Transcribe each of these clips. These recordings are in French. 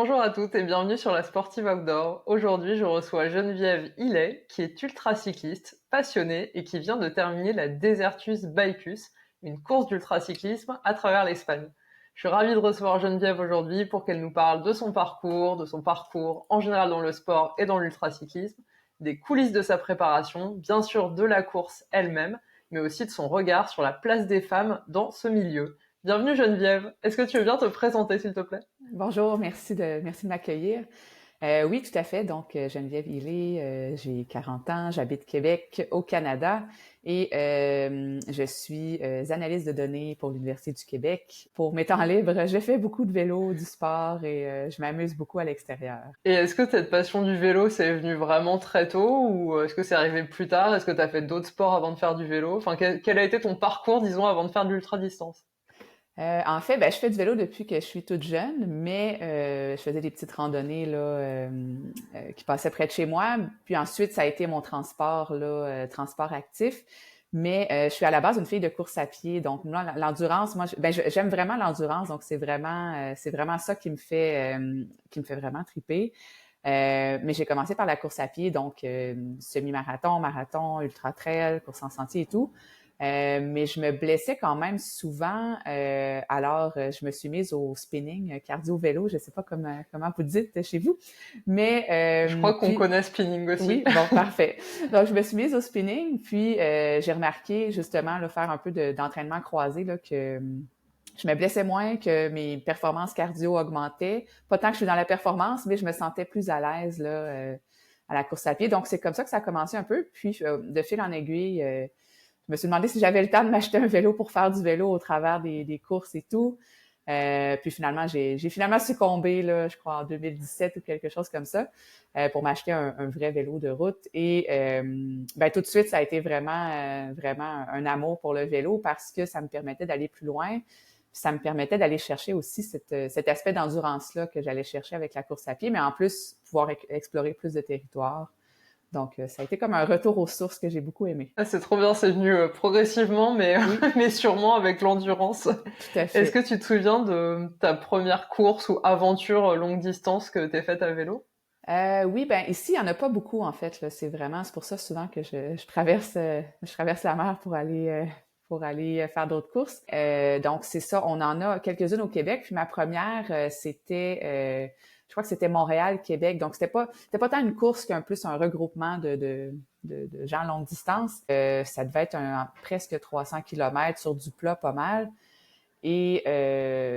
Bonjour à toutes et bienvenue sur la Sportive Outdoor. Aujourd'hui, je reçois Geneviève Hillet, qui est ultracycliste, passionnée et qui vient de terminer la Desertus Bicus, une course d'ultracyclisme à travers l'Espagne. Je suis ravie de recevoir Geneviève aujourd'hui pour qu'elle nous parle de son parcours en général dans le sport et dans l'ultracyclisme, des coulisses de sa préparation, bien sûr de la course elle-même, mais aussi de son regard sur la place des femmes dans ce milieu. Bienvenue Geneviève. Est-ce que tu veux bien te présenter s'il te plaît? Bonjour, merci de m'accueillir. Oui, tout à fait. Donc, Geneviève Hillet, j'ai 40 ans, j'habite Québec, au Canada, et je suis analyste de données pour l'Université du Québec. Pour mes temps libres, je fais beaucoup de vélo, du sport, et je m'amuse beaucoup à l'extérieur. Et est-ce que cette passion du vélo, c'est venu vraiment très tôt ou est-ce que c'est arrivé plus tard? Est-ce que tu as fait d'autres sports avant de faire du vélo? Enfin, quel a été ton parcours, disons, avant de faire de l'ultra-distance? En fait, je fais du vélo depuis que je suis toute jeune, mais je faisais des petites randonnées là, qui passaient près de chez moi. Puis ensuite, ça a été mon transport là, transport actif. Mais je suis à la base une fille de course à pied, donc moi l'endurance, j'aime vraiment l'endurance, donc c'est vraiment ça qui me fait vraiment triper. Mais j'ai commencé par la course à pied, donc semi-marathon, marathon, ultra-trail, course en sentier et tout. Mais je me blessais quand même souvent. Alors, je me suis mise au spinning, cardio-vélo. Je sais pas comment vous dites chez vous. Mais Je crois qu'on puis, connaît spinning aussi. oui, bon, parfait. Donc, je me suis mise au spinning. Puis, j'ai remarqué justement là, faire un peu d'entraînement croisé là, que je me blessais moins, que mes performances cardio augmentaient. Pas tant que je suis dans la performance, mais je me sentais plus à l'aise là, à la course à pied. Donc, c'est comme ça que ça a commencé un peu. Puis, de fil en aiguille, je me suis demandé si j'avais le temps de m'acheter un vélo pour faire du vélo au travers des courses et tout. Puis finalement, j'ai finalement succombé, là, je crois, en 2017 ou quelque chose comme ça, pour m'acheter un vrai vélo de route. Et tout de suite, ça a été vraiment un amour pour le vélo parce que ça me permettait d'aller plus loin. Puis ça me permettait d'aller chercher aussi cet aspect d'endurance-là que j'allais chercher avec la course à pied, mais en plus, pouvoir explorer plus de territoires. Donc, ça a été comme un retour aux sources que j'ai beaucoup aimé. Ah, c'est trop bien, c'est venu progressivement, mais, Oui, mais sûrement avec l'endurance. tout à Est-ce que fait. tu te souviens de ta première course ou aventure longue distance que t'es faite à vélo? Oui, ben ici, il y en a pas beaucoup en fait. Là. C'est pour ça souvent que je traverse la mer pour aller faire d'autres courses. Donc c'est ça, on en a quelques-unes au Québec. Puis ma première, je crois que c'était Montréal-Québec. Donc c'était pas tant une course qu'un plus un regroupement de gens longue distance. Ça devait être presque 300 kilomètres sur du plat, pas mal. Et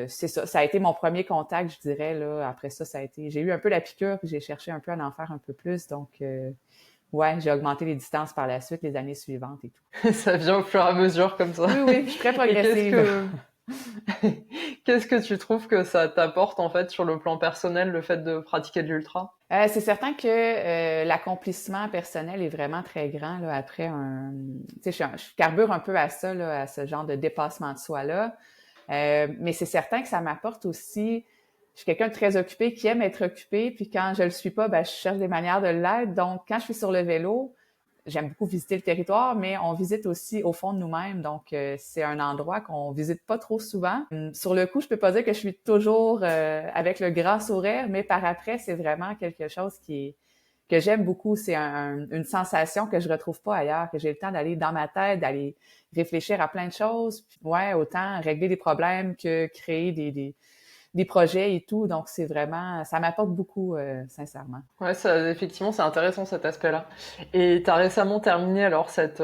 c'est ça, ça a été mon premier contact, je dirais là. Après ça, j'ai eu un peu la piqûre, puis j'ai cherché un peu à en faire un peu plus. Donc ouais, j'ai augmenté les distances par la suite, les années suivantes et tout. Ça vient au fur et à mesure comme ça. Oui, oui, je suis très Et progressive. qu'est-ce que tu trouves que ça t'apporte en fait sur le plan personnel, le fait de pratiquer de l'ultra? C'est certain que l'accomplissement personnel est vraiment très grand là, après un. Tu sais, je carbure un peu à ça, là, à ce genre de dépassement de soi là. Mais c'est certain que ça m'apporte aussi. Je suis quelqu'un de très occupé qui aime être occupé, puis quand je le suis pas, je cherche des manières de l'être. Donc, quand je suis sur le vélo, j'aime beaucoup visiter le territoire, mais on visite aussi au fond de nous-mêmes. Donc, c'est un endroit qu'on visite pas trop souvent. Sur le coup, je peux pas dire que je suis toujours avec le grand sourire, mais par après, c'est vraiment quelque chose que j'aime beaucoup. C'est une sensation que je retrouve pas ailleurs, que j'ai le temps d'aller dans ma tête, d'aller réfléchir à plein de choses. Puis, ouais, autant régler des problèmes que créer des projets et tout. Donc, c'est vraiment, ça m'apporte beaucoup, sincèrement. Ouais, ça, effectivement, c'est intéressant cet aspect-là. Et tu as récemment terminé alors cette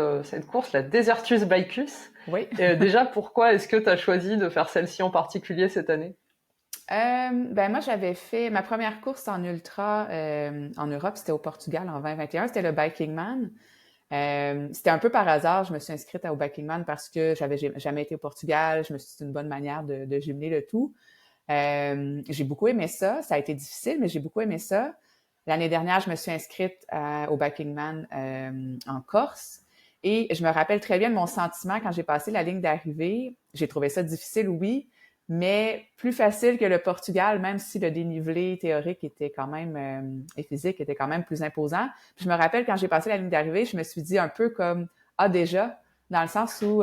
course, la Desertus Bicus. Oui. Et, déjà, pourquoi est-ce que tu as choisi de faire celle-ci en particulier cette année? Moi, j'avais fait ma première course en ultra en Europe, c'était au Portugal en 2021, c'était le Biking Man. C'était un peu par hasard, je me suis inscrite au Biking Man parce que j'avais jamais été au Portugal, je me suis dit c'est une bonne manière de jumeler le tout. J'ai beaucoup aimé ça, ça a été difficile, mais j'ai beaucoup aimé ça. L'année dernière, je me suis inscrite au Biking Man en Corse. Et je me rappelle très bien de mon sentiment quand j'ai passé la ligne d'arrivée. J'ai trouvé ça difficile, oui, mais plus facile que le Portugal, même si le dénivelé théorique était quand même et physique était quand même plus imposant. Puis je me rappelle quand j'ai passé la ligne d'arrivée, je me suis dit un peu comme ah déjà, dans le sens où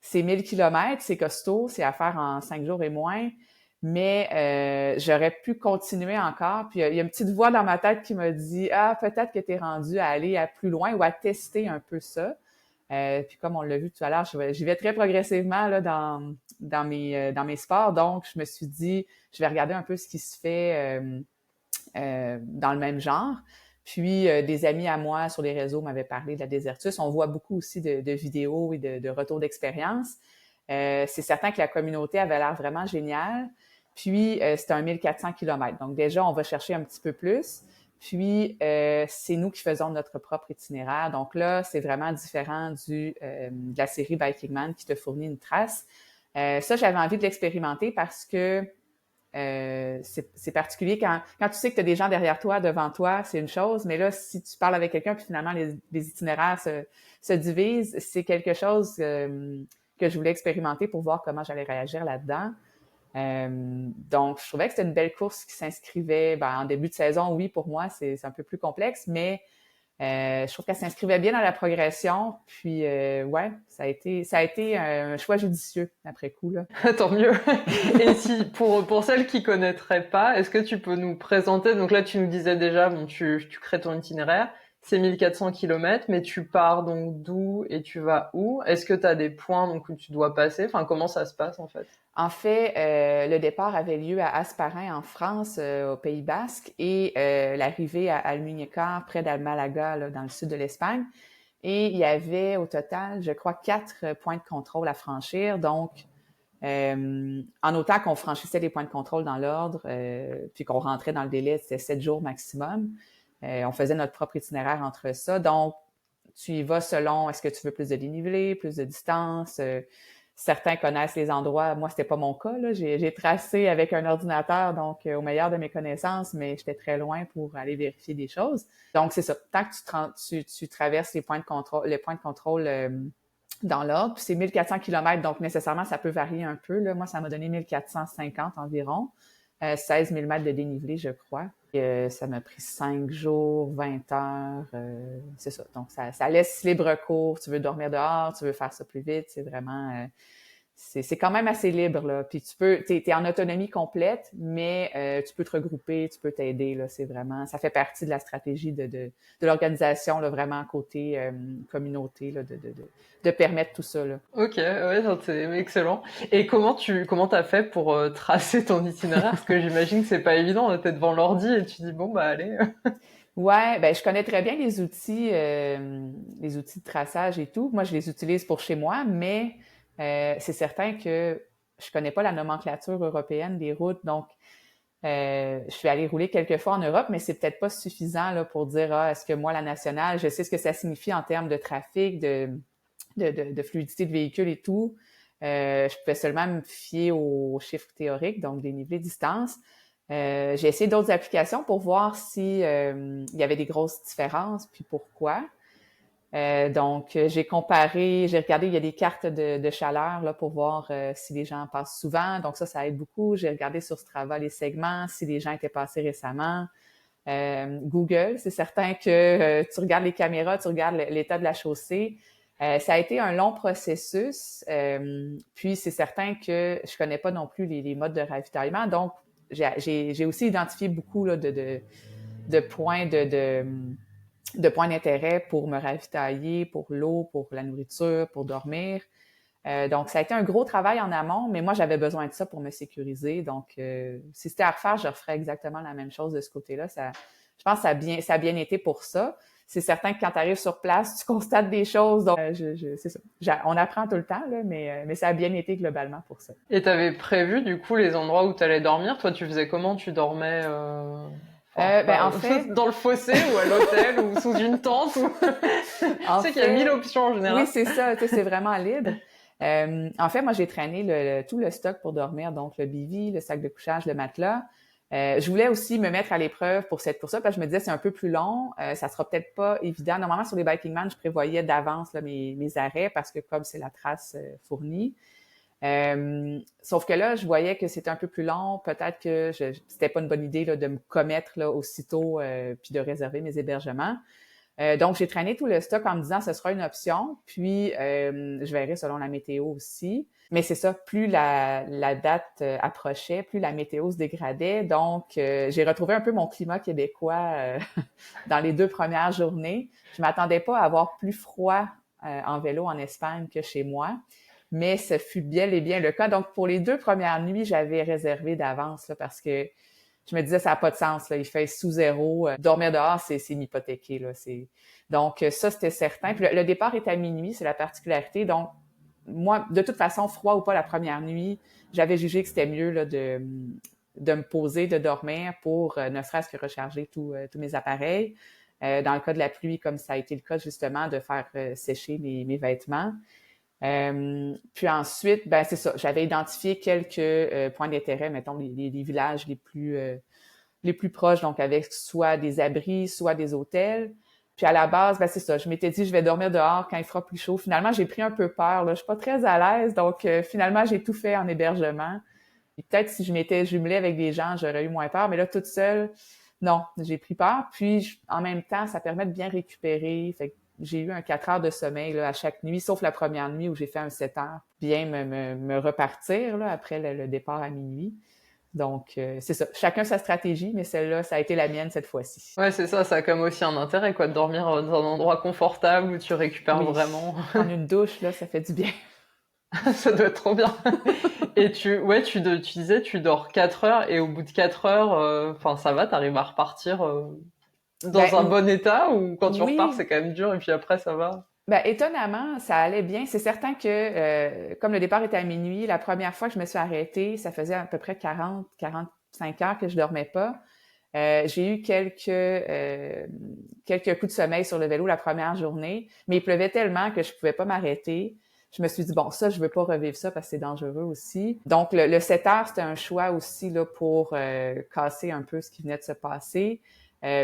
c'est 1000 kilomètres, c'est costaud, c'est à faire en 5 jours et moins. mais j'aurais pu continuer encore. Puis il y a une petite voix dans ma tête qui me dit « Ah, peut-être que tu es rendu à aller à plus loin ou à tester un peu ça. » Puis comme on l'a vu tout à l'heure, j'y vais très progressivement là, dans mes sports. Donc, je me suis dit, je vais regarder un peu ce qui se fait dans le même genre. Puis, des amis à moi sur les réseaux m'avaient parlé de la Désertus. On voit beaucoup aussi de vidéos et de retours d'expérience. C'est certain que la communauté avait l'air vraiment géniale. Puis, c'était un 1400 km. Donc, déjà, on va chercher un petit peu plus. Puis, c'est nous qui faisons notre propre itinéraire. Donc là, c'est vraiment différent de la série Biking Man qui te fournit une trace. Ça, j'avais envie de l'expérimenter parce que c'est particulier quand tu sais que tu as des gens derrière toi, devant toi, c'est une chose, mais là, si tu parles avec quelqu'un puis finalement les itinéraires se divisent, c'est quelque chose que je voulais expérimenter pour voir comment j'allais réagir là-dedans. Donc, je trouvais que c'était une belle course qui s'inscrivait en début de saison. Oui, pour moi, c'est un peu plus complexe, mais je trouve qu'elle s'inscrivait bien dans la progression. Puis, ouais, ça a été un choix judicieux après coup, là. Tant mieux. Et si, pour celles qui connaîtraient pas, est-ce que tu peux nous présenter, donc là tu nous disais déjà, bon, tu crées ton itinéraire, c'est 1400 kilomètres, mais tu pars donc d'où et tu vas où? Est-ce que tu as des points donc où tu dois passer? Enfin, comment ça se passe en fait? En fait, le départ avait lieu à Hasparren, en France, au Pays Basque, et l'arrivée à Almuñécar, près d'Almalaga, là, dans le sud de l'Espagne. Et il y avait au total, je crois, 4 points de contrôle à franchir. Donc, en autant qu'on franchissait les points de contrôle dans l'ordre, puis qu'on rentrait dans le délai, c'était 7 jours maximum. On faisait notre propre itinéraire entre ça. Donc, tu y vas selon, est-ce que tu veux plus de dénivelé, plus de distance? Certains connaissent les endroits. Moi, c'était pas mon cas, là. J'ai tracé avec un ordinateur, donc au meilleur de mes connaissances, mais j'étais très loin pour aller vérifier des choses. Donc, c'est ça. Tant que tu traverses les points de contrôle dans l'ordre, puis c'est 1400 km, donc nécessairement, ça peut varier un peu, là. Moi, ça m'a donné 1450 environ, 16 000 mètres de dénivelé, je crois. Et, ça m'a pris 5 jours, 20 heures, c'est ça. Donc, ça laisse libre cours. Tu veux dormir dehors, tu veux faire ça plus vite, c'est vraiment... c'est quand même assez libre, là. Puis t'es en autonomie complète, mais tu peux te regrouper, tu peux t'aider, là. C'est vraiment, ça fait partie de la stratégie de l'organisation, là, vraiment côté communauté, là, de permettre tout ça, là. Ok, ouais, non, c'est excellent. Et comment t'as fait pour tracer ton itinéraire? Parce que j'imagine que c'est pas évident, t'es devant l'ordi et tu dis bon bah allez. Ouais, ben je connais très bien les outils de traçage et tout. Moi, je les utilise pour chez moi, mais c'est certain que je connais pas la nomenclature européenne des routes, donc je suis allée rouler quelques fois en Europe, mais c'est peut-être pas suffisant là pour dire est-ce que moi la nationale, je sais ce que ça signifie en termes de trafic, de fluidité de véhicule et tout. Je pouvais seulement me fier aux chiffres théoriques, donc dénivelé, distance. J'ai essayé d'autres applications pour voir si il y avait des grosses différences, puis pourquoi. Donc, j'ai comparé, j'ai regardé, il y a des cartes de chaleur là, pour voir si les gens passent souvent. Donc ça aide beaucoup. J'ai regardé sur Strava les segments, si les gens étaient passés récemment. Google, c'est certain que tu regardes les caméras, tu regardes l'état de la chaussée. Ça a été un long processus. Puis c'est certain que je connais pas non plus les modes de ravitaillement. Donc, j'ai aussi identifié beaucoup là, de points de points d'intérêt pour me ravitailler, pour l'eau, pour la nourriture, pour dormir. Donc, ça a été un gros travail en amont, mais moi, j'avais besoin de ça pour me sécuriser. Donc, si c'était à refaire, je referais exactement la même chose de ce côté-là. Je pense que ça a bien été pour ça. C'est certain que quand tu arrives sur place, tu constates des choses. Donc, c'est ça. On apprend tout le temps, là, mais ça a bien été globalement pour ça. Et t'avais prévu du coup les endroits où t'allais dormir? Toi, tu faisais comment? Tu dormais enfin, En fait, dans le fossé ou à l'hôtel ou sous une tente ou... Je sais qu'il y a 1000 options en général. oui, c'est ça. Tu sais, c'est vraiment libre. En fait, moi, j'ai traîné tout le stock pour dormir, donc le bivy, le sac de couchage, le matelas. Je voulais aussi me mettre à l'épreuve pour ça, parce que je me disais c'est un peu plus long, ça sera peut-être pas évident. Normalement, sur les Biking Man, je prévoyais d'avance là, mes arrêts parce que comme c'est la trace fournie. Sauf que là, je voyais que c'était un peu plus long. Peut-être que c'était pas une bonne idée là, de me commettre là, aussitôt puis de réserver mes hébergements. Donc, j'ai traîné tout le stock en me disant ce sera une option, puis je verrai selon la météo aussi. Mais c'est ça, plus la date approchait, plus la météo se dégradait. Donc, j'ai retrouvé un peu mon climat québécois dans les 2 premières journées. Je m'attendais pas à avoir plus froid en vélo en Espagne que chez moi, mais ce fut bel et bien le cas. Donc, pour les 2 premières nuits, j'avais réservé d'avance là, parce que je me disais, ça n'a pas de sens, là. Il fait sous zéro. Dormir dehors, c'est m'hypothéquer, là. Donc, ça, c'était certain. Puis le départ est à minuit, c'est la particularité. Donc, moi, de toute façon, froid ou pas la première nuit, j'avais jugé que c'était mieux là, de me poser, de dormir pour ne serait-ce que recharger tous mes appareils. Dans le cas de la pluie, comme ça a été le cas justement, de faire sécher mes vêtements. Puis ensuite, ben c'est ça. J'avais identifié quelques points d'intérêt, mettons les villages les plus proches, donc avec soit des abris, soit des hôtels. Puis à la base, ben c'est ça. Je m'étais dit, je vais dormir dehors quand il fera plus chaud. Finalement, j'ai pris un peu peur. Là. Je suis pas très à l'aise, donc finalement, j'ai tout fait en hébergement. Et peut-être si je m'étais jumelée avec des gens, j'aurais eu moins peur. Mais là, toute seule, non, j'ai pris peur. Puis en même temps, ça permet de bien récupérer. Fait que j'ai eu un 4 heures de sommeil là, à chaque nuit, sauf la première nuit où j'ai fait un 7 heures. Bien me repartir là, après le départ à minuit. Donc, c'est ça. Chacun sa stratégie, mais celle-là, ça a été la mienne cette fois-ci. Ouais, c'est ça, ça a comme aussi un intérêt, quoi, de dormir dans un endroit confortable où tu récupères Oui, vraiment. prendre une douche, là, ça fait du bien. Ça doit être trop bien. Et tu disais, tu dors 4 heures et au bout de 4 heures, enfin, ça va, t'arrives à repartir Ben dans un bon état ou quand tu repars, oui, c'est quand même dur et puis après, ça va? ben étonnamment, ça allait bien. C'est certain que comme le départ était à minuit, la première fois que je me suis arrêtée, ça faisait à peu près 45 heures que je dormais pas. J'ai eu quelques coups de sommeil sur le vélo la première journée, mais il pleuvait tellement que je pouvais pas m'arrêter. Je me suis dit, bon, ça, je veux pas revivre ça parce que c'est dangereux aussi. Donc, le 7 heures, c'était un choix aussi là, pour casser un peu ce qui venait de se passer.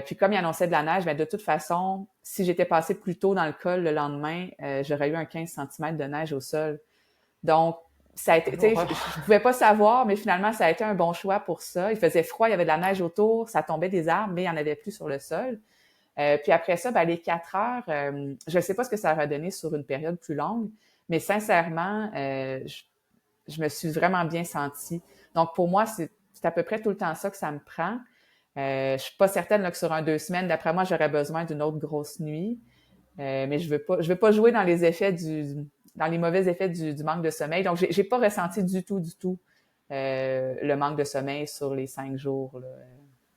Puis comme il annonçait de la neige, ben, de toute façon, si j'étais passée plus tôt dans le col le lendemain, j'aurais eu un 15 cm de neige au sol. Donc, ça a été, tu sais, je pouvais pas savoir, mais finalement, ça a été un bon choix pour ça. Il faisait froid, il y avait de la neige autour, ça tombait des arbres, mais il y en avait plus sur le sol. Puis après ça, ben, les 4 heures, je ne sais pas ce que ça aurait donné sur une période plus longue, mais sincèrement, je me suis vraiment bien sentie. Donc, pour moi, c'est à peu près tout le temps ça que ça me prend. Je suis pas certaine là, que sur un 2 semaines, d'après moi, j'aurais besoin d'une autre grosse nuit. Mais je veux pas jouer dans dans les mauvais effets du manque de sommeil. Donc, j'ai pas ressenti du tout, le manque de sommeil sur les 5 jours là,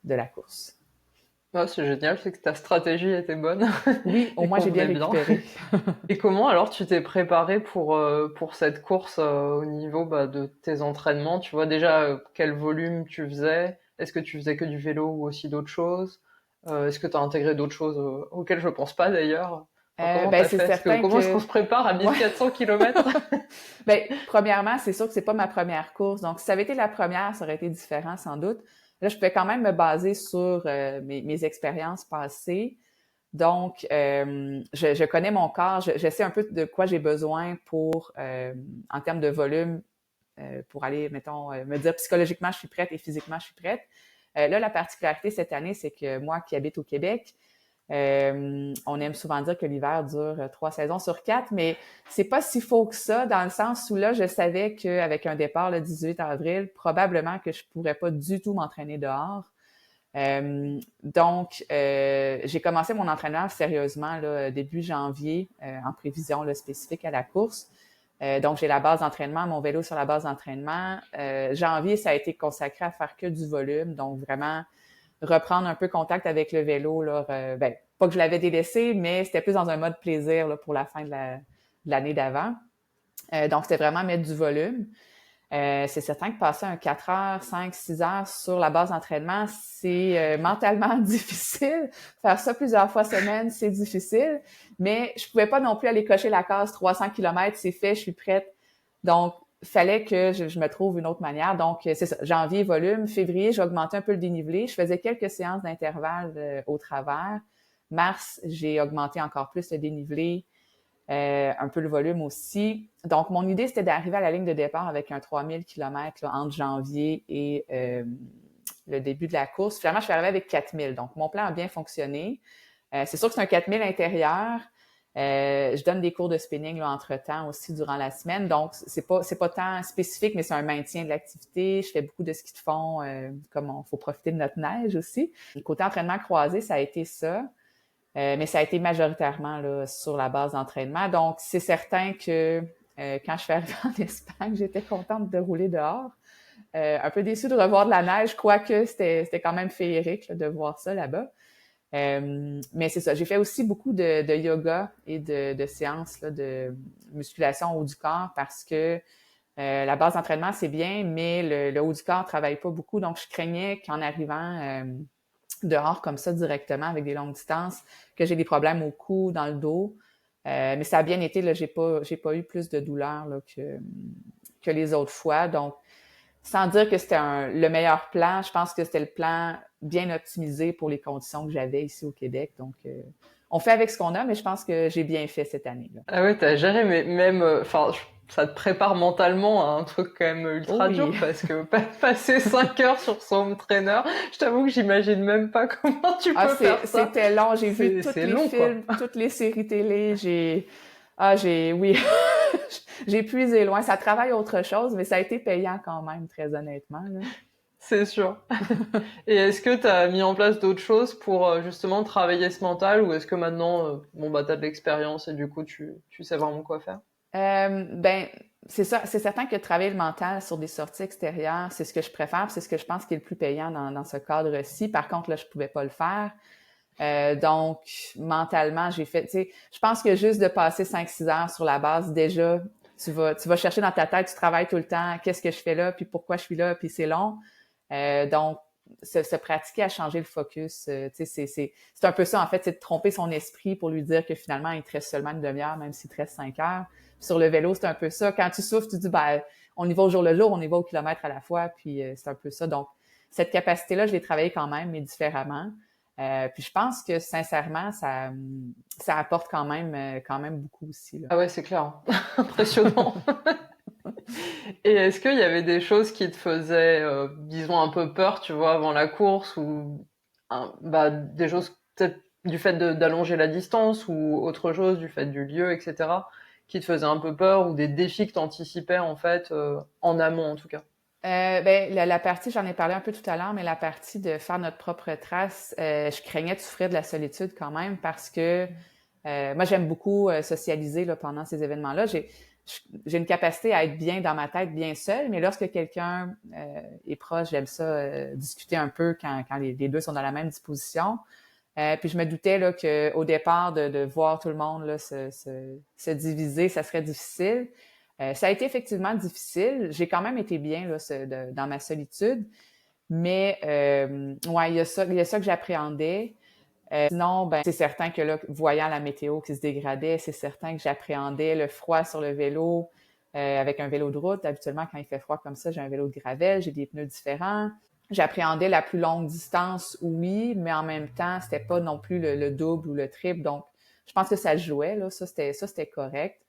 de la course. Ah, c'est génial, c'est que ta stratégie était bonne Oui, au et moins j'ai bien convenait bien. récupéré. Et comment alors tu t'es préparé pour cette course au niveau bah, de tes entraînements? Tu vois déjà quel volume tu faisais? Est-ce que tu faisais que du vélo ou aussi d'autres choses? Est-ce que tu as intégré d'autres choses auxquelles je pense pas d'ailleurs? Enfin, comment Ben t'as c'est fait? certain Comment est-ce qu'on que se prépare à ouais. 1400 km? Ben, premièrement, c'est sûr que c'est pas ma première course. Donc, si ça avait été la première, ça aurait été différent sans doute. Là, je pouvais quand même me baser sur mes expériences passées. Donc, je connais mon corps, je sais un peu de quoi j'ai besoin pour, en termes de volume, pour aller, mettons, me dire psychologiquement je suis prête et physiquement je suis prête. Là, la particularité cette année, c'est que moi qui habite au Québec, on aime souvent dire que l'hiver dure 3 saisons sur 4, mais c'est pas si faux que ça, dans le sens où là, je savais qu'avec un départ le 18 avril, probablement que je pourrais pas du tout m'entraîner dehors. Donc, j'ai commencé mon entraînement sérieusement là, début janvier, en prévision là, spécifique à la course. Donc, j'ai la base d'entraînement, mon vélo sur la base d'entraînement. Janvier, ça a été consacré à faire que du volume, donc vraiment reprendre un peu contact avec le vélo. Là, ben, pas que je l'avais délaissé, mais c'était plus dans un mode plaisir là, pour la fin de l'année d'avant. Donc, c'était vraiment mettre du volume. C'est certain que passer un 4 heures, 5, 6 heures sur la base d'entraînement, c'est mentalement difficile. Faire ça plusieurs fois semaine, c'est difficile. Mais je pouvais pas non plus aller cocher la case 300 km, c'est fait, je suis prête. Donc, fallait que je me trouve une autre manière. Donc, c'est ça. Janvier, volume. Février, j'ai augmenté un peu le dénivelé. Je faisais quelques séances d'intervalle au travers. Mars, j'ai augmenté encore plus le dénivelé. Un peu le volume aussi. Donc, mon idée, c'était d'arriver à la ligne de départ avec un 3000 km là, entre janvier et le début de la course. Finalement, je suis arrivée avec 4000. Donc, mon plan a bien fonctionné. C'est sûr que c'est un 4000 intérieur. Je donne des cours de spinning là, entre-temps aussi durant la semaine. Donc, c'est pas tant spécifique, mais c'est un maintien de l'activité. Je fais beaucoup de ski de fond, comme il faut profiter de notre neige aussi. Le côté entraînement croisé, ça a été ça. Mais ça a été majoritairement là, sur la base d'entraînement. Donc, c'est certain que quand je suis arrivée en Espagne, j'étais contente de rouler dehors. Un peu déçue de revoir de la neige, quoique c'était quand même féerique là, de voir ça là-bas. Mais c'est ça. J'ai fait aussi beaucoup de yoga et de séances là, de musculation au haut du corps parce que la base d'entraînement, c'est bien, mais le haut du corps ne travaille pas beaucoup. Donc, je craignais qu'en arrivant dehors comme ça directement avec des longues distances, que j'ai des problèmes au cou, dans le dos. Mais ça a bien été, là, j'ai pas eu plus de douleur là, que les autres fois. Donc, sans dire que c'était le meilleur plan, je pense que c'était le plan bien optimisé pour les conditions que j'avais ici au Québec. Donc, on fait avec ce qu'on a, mais je pense que j'ai bien fait cette année, là. Ah ouais, t'as géré, mais même, enfin, ça te prépare mentalement à un truc quand même Oh ultra dur oui. parce que passer 5 heures sur son home trainer, je t'avoue que j'imagine même pas comment tu Ah, peux faire ça. c'était long. J'ai vu tous C'est les long, quoi. films, toutes les séries télé. Oui. J'ai puisé loin. Ça travaille autre chose, mais ça a été payant quand même, très honnêtement, là. C'est sûr. Et est-ce que tu as mis en place d'autres choses pour justement travailler ce mental ou est-ce que maintenant, bon, bah, tu as de l'expérience et du coup, tu sais vraiment quoi faire? Ben, c'est ça. C'est certain que travailler le mental sur des sorties extérieures, c'est ce que je préfère, puis c'est ce que je pense qui est le plus payant dans ce cadre-ci. Par contre, là, je pouvais pas le faire. Donc, mentalement, j'ai fait, tu sais, je pense que juste de passer 5-6 heures sur la base, déjà, tu vas chercher dans ta tête, tu travailles tout le temps, qu'est-ce que je fais là, puis pourquoi je suis là, puis c'est long. Donc, se pratiquer à changer le focus, tu sais, c'est un peu ça, en fait, c'est de tromper son esprit pour lui dire que finalement, il te reste seulement une demi-heure, même s'il te reste 5 heures. Puis sur le vélo, c'est un peu ça. Quand tu souffles, tu dis, ben, on y va au jour le jour, on y va au kilomètre à la fois, puis c'est un peu ça. Donc, cette capacité-là, je l'ai travaillée quand même, mais différemment. Puis je pense que sincèrement, ça apporte quand même beaucoup aussi, là. Ah ouais, c'est clair, hein. Impressionnant. Et est-ce qu'il y avait des choses qui te faisaient, disons, un peu peur, tu vois, avant la course ou bah, des choses peut-être du fait d'allonger la distance ou autre chose, du fait du lieu, etc., qui te faisaient un peu peur ou des défis que t'anticipais en fait, en amont en tout cas? Ben, la partie, j'en ai parlé un peu tout à l'heure, mais la partie de faire notre propre trace, je craignais de souffrir de la solitude quand même parce que moi, j'aime beaucoup socialiser là, pendant ces événements-là. J'ai une capacité à être bien dans ma tête, bien seule, mais lorsque quelqu'un est proche, j'aime ça discuter un peu quand les deux sont dans la même disposition. Puis je me doutais là, qu'au départ, de voir tout le monde là, se diviser, ça serait difficile. Ça a été effectivement difficile. J'ai quand même été bien là, dans ma solitude, mais ouais, il y a ça que j'appréhendais. Sinon, ben, c'est certain que là, voyant la météo qui se dégradait, c'est certain que j'appréhendais le froid sur le vélo avec un vélo de route. Habituellement, quand il fait froid comme ça, j'ai un vélo de gravel, j'ai des pneus différents. J'appréhendais la plus longue distance, oui, mais en même temps, c'était pas non plus le double ou le triple. Donc, je pense que ça jouait, là. Ça, c'était correct.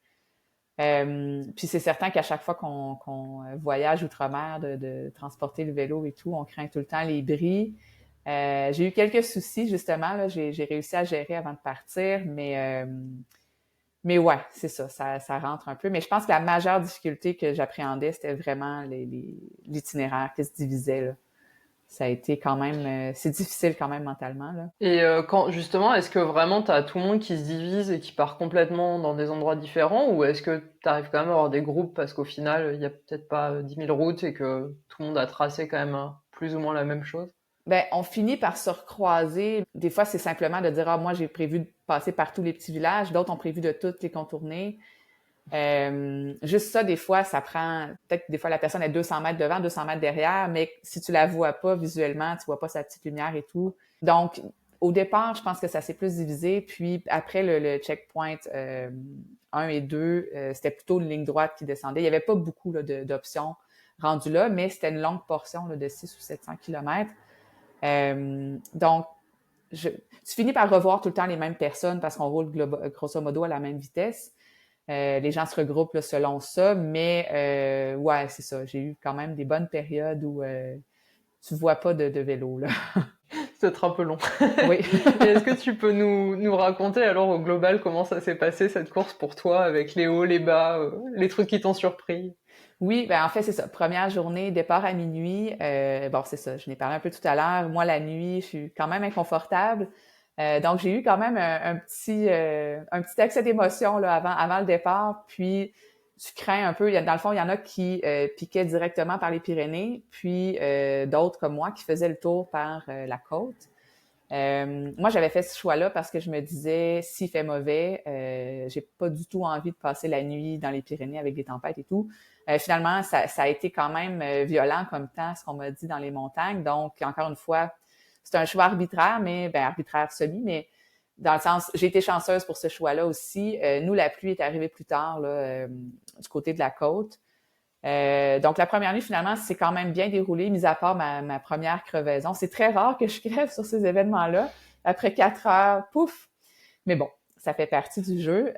Puis c'est certain qu'à chaque fois qu'on voyage outre-mer, de transporter le vélo et tout, on craint tout le temps les bris. J'ai eu quelques soucis, justement, là. J'ai réussi à gérer avant de partir, mais ouais, c'est ça, ça rentre un peu. Mais je pense que la majeure difficulté que j'appréhendais, c'était vraiment l'itinéraire qui se divisait, là. Ça a été quand même, c'est difficile quand même mentalement, là. Et quand justement, est-ce que vraiment t'as tout le monde qui se divise et qui part complètement dans des endroits différents ou est-ce que t'arrives quand même à avoir des groupes parce qu'au final, il y a peut-être pas 10 000 routes et que tout le monde a tracé quand même plus ou moins la même chose? Ben, on finit par se recroiser. Des fois, c'est simplement de dire, ah, moi, j'ai prévu de passer par tous les petits villages. D'autres ont prévu de toutes les contourner. Juste ça, des fois, ça prend, peut-être des fois, la personne est 200 mètres devant, 200 mètres derrière, mais si tu la vois pas visuellement, tu vois pas sa petite lumière et tout. Donc, au départ, je pense que ça s'est plus divisé. Puis après le checkpoint 1 et 2, c'était plutôt une ligne droite qui descendait. Il y avait pas beaucoup là, d'options rendues là, mais c'était une longue portion là, de 600 ou 700 kilomètres. Donc, tu finis par revoir tout le temps les mêmes personnes parce qu'on roule grosso modo à la même vitesse. Les gens se regroupent là, selon ça, mais ouais, c'est ça. J'ai eu quand même des bonnes périodes où tu vois pas de vélo, là. Peut-être un peu long. Oui. Et est-ce que tu peux nous raconter alors au global comment ça s'est passé cette course pour toi avec les hauts, les bas, les trucs qui t'ont surpris? Oui, ben en fait, c'est ça. Première journée, départ à minuit. Bon, c'est ça, je n'ai parlé un peu tout à l'heure. Moi, la nuit, je suis quand même inconfortable. Donc, j'ai eu quand même un petit accès d'émotion là, avant le départ. Puis, tu crains un peu. Dans le fond, il y en a qui piquaient directement par les Pyrénées, puis d'autres comme moi qui faisaient le tour par la côte. Moi, j'avais fait ce choix-là parce que je me disais, s'il fait mauvais, j'ai pas du tout envie de passer la nuit dans les Pyrénées avec des tempêtes et tout. Finalement, ça a été quand même violent comme temps, ce qu'on m'a dit dans les montagnes. Donc, encore une fois, c'est un choix arbitraire, mais arbitraire semi, mais dans le sens, j'ai été chanceuse pour ce choix-là aussi. Nous, la pluie est arrivée plus tard là, du côté de la côte. Donc, la première nuit, finalement, c'est quand même bien déroulé, mis à part ma première crevaison. C'est très rare que je crève sur ces événements-là. Après 4 heures, pouf! Mais bon, ça fait partie du jeu.